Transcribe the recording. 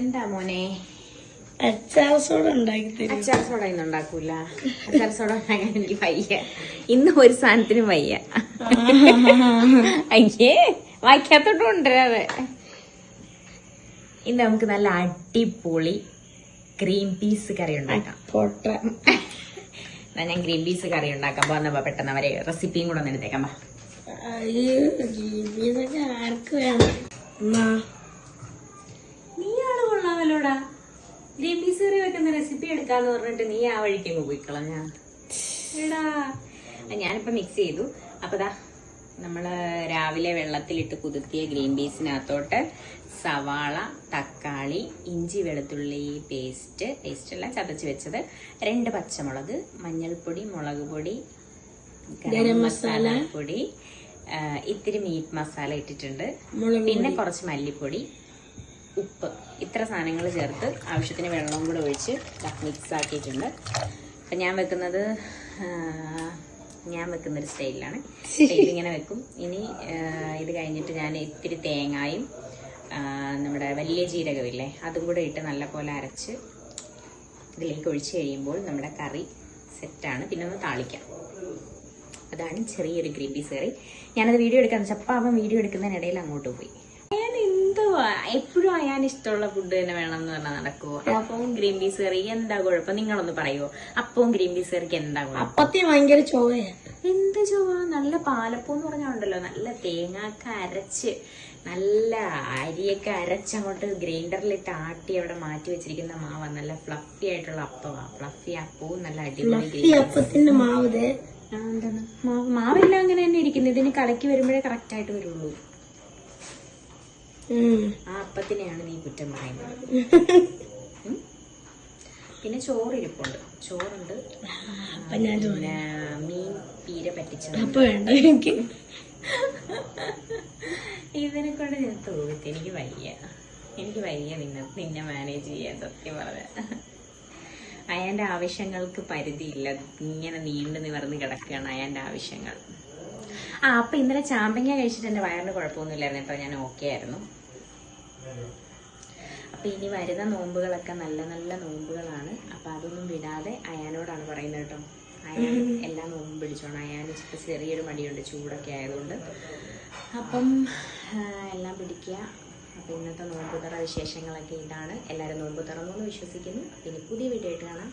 എന്താ മോനെ? അച്ചാർ സോഡ ഉണ്ടാക്കി തരും. അച്ചാർ സോഡ ഇന്ന് ഉണ്ടാക്കൂല. അച്ചാർ സോഡ ഉണ്ടാക്കാൻ എനിക്ക് വയ്യ. ഇന്ന് ഒരു സാധനത്തിനും വയ്യ. അയ്യേ, വായിക്കാത്തോട്ട് കൊണ്ടുവരാതെ. ഇന്ന് നമുക്ക് നല്ല അടിപൊളി ഗ്രീൻ പീസ് കറി ഉണ്ടാക്കാം. ഞാൻ ഗ്രീൻ പീസ് കറി ഉണ്ടാക്കാൻ പോകുന്നപ്പോ പെട്ടെന്ന് അവരെ റെസിപ്പിയും കൂടെ ഒന്ന് എടുത്തേക്കാം. ആർക്ക് വേണം? നീയാണ് കൊള്ളാമല്ലോടാ. ഗ്രീൻ പീസ് കറി വെക്കുന്ന റെസിപ്പി എടുക്കാന്ന് പറഞ്ഞിട്ട് നീ ആ വഴിക്ക് പോയിക്കളഞ്ഞാ. എടാ, ഞാനിപ്പോ മിക്സ് ചെയ്തു. അപ്പൊ ദാ നമ്മള് രാവിലെ വെള്ളത്തിലിട്ട് കുതിർത്തിയ ഗ്രീൻ പീസിനകത്തോട്ട് സവാള, തക്കാളി, ഇഞ്ചി വെളുത്തുള്ളി പേസ്റ്റ് എല്ലാം ചതച്ച് വെച്ചത്, 2 പച്ചമുളക്, മഞ്ഞൾപ്പൊടി, മുളക് പൊടി, ഗരം മസാല പൊടി, ഇത്തിരി മീറ്റ് മസാല ഇട്ടിട്ടുണ്ട്, പിന്നെ കുറച്ച് മല്ലിപ്പൊടി, ഉപ്പ്, ഇത്ര സാധനങ്ങൾ ചേർത്ത് ആവശ്യത്തിന് വെള്ളവും കൂടെ ഒഴിച്ച് മിക്സ് ആക്കിയിട്ടുണ്ട്. അപ്പം ഞാൻ വെക്കുന്നൊരു സ്റ്റൈലിലാണ്. ഇതിങ്ങനെ വെക്കും. ഇനി ഇത് കഴിഞ്ഞിട്ട് ഞാൻ ഇത്തിരി തേങ്ങായും നമ്മുടെ വലിയ ജീരകമില്ലേ അതും കൂടെ ഇട്ട് നല്ലപോലെ അരച്ച് ഇതിലേക്ക് ഒഴിച്ച് കഴിയുമ്പോൾ നമ്മുടെ കറി സെറ്റാണ്. പിന്നെ ഒന്ന് താളിക്കാം. അതാണ് ചെറിയൊരു ഗ്രീൻ പീസ് കറി. ഞാനത് വീഡിയോ എടുക്കാന്ന് വെച്ചാൽ അപ്പം അവൻ വീഡിയോ എടുക്കുന്നതിനിടയിൽ അങ്ങോട്ട് പോയി. അയാൻ എന്തുവാ എപ്പോഴും അയാൻ ഇഷ്ടമുള്ള ഫുഡ് തന്നെ വേണം എന്ന് പറഞ്ഞാൽ നടക്കുവോ? അപ്പവും ഗ്രീൻ പീസ് കറി എന്താ കുഴപ്പം? നിങ്ങളൊന്ന് പറയുമോ? അപ്പവും ഗ്രീൻ പീസ് കറിക്ക് എന്താ കുഴപ്പം? അപ്പത്തിന് ഭയങ്കര ചോവയാണ്. എന്ത് ചോവ? നല്ല പാലപ്പം എന്ന് പറഞ്ഞാൽ ഉണ്ടല്ലോ, നല്ല തേങ്ങയൊക്കെ അരച്ച് നല്ല അരിയൊക്കെ അരച്ചങ്ങോട്ട് ഗ്രൈൻഡറിലിട്ട് ആട്ടി അവിടെ മാറ്റി വെച്ചിരിക്കുന്ന മാവ്, നല്ല ഫ്ലഫി ആയിട്ടുള്ള അപ്പമാണ്. ഫ്ലഫി അപ്പവും നല്ല അടിപൊളി അപ്പത്തിന്റെ മാവ്. എന്താണ് മാവെല്ലാം അങ്ങനെ തന്നെ ഇരിക്കുന്നു. ഇതിന് കലക്കി വരുമ്പോഴേ കറക്റ്റ് ആയിട്ട് വരുള്ളൂ. ആ അപ്പത്തിനെയാണ് നീ കുറ്റം പറയുന്നത്. പിന്നെ ചോറിരിപ്പുണ്ട്, ചോറുണ്ട്, പിന്നെ മീൻ പീര പറ്റിച്ചത്. ഇതിനെ കൊണ്ട് ഞാൻ തോന്നി. എനിക്ക് വയ്യ നിന്നെ മാനേജ് ചെയ്യാൻ. സത്യം പറഞ്ഞ അയാന്റെ ആവശ്യങ്ങൾക്ക് പരിധിയില്ല. ഇങ്ങനെ നീണ്ടു നിവർന്ന് കിടക്കുകയാണ് അയാന്റെ ആവശ്യങ്ങൾ. അപ്പൊ ഇന്നലെ ചാമ്പങ്ങ കഴിച്ചിട്ട് എന്റെ വയറിന് കുഴപ്പമൊന്നുമില്ലായിരുന്നു കേട്ടോ. ഞാൻ ഓക്കെ ആയിരുന്നു. അപ്പൊ ഇനി വരുന്ന നോമ്പുകളൊക്കെ നല്ല നല്ല നോമ്പുകളാണ്. അപ്പൊ അതൊന്നും വിടാതെ അയാനോടാണ് പറയുന്നത് കേട്ടോ. അയാൻ എല്ലാ നോമ്പും പിടിച്ചോണം. അയാന് ചെറിയൊരു മടിയുണ്ട്, ചൂടൊക്കെ ആയതുകൊണ്ട്. അപ്പം എല്ലാം പിടിക്കുക. അപ്പൊ ഇന്നത്തെ നോമ്പ് തുറ വിശേഷങ്ങളൊക്കെ ഇതാണ്. എല്ലാവരും നോമ്പ് തുറന്നു എന്ന് വിശ്വസിക്കുന്നു. പിന്നെ പുതിയ വീഡിയോ ആയിട്ട് കാണാം.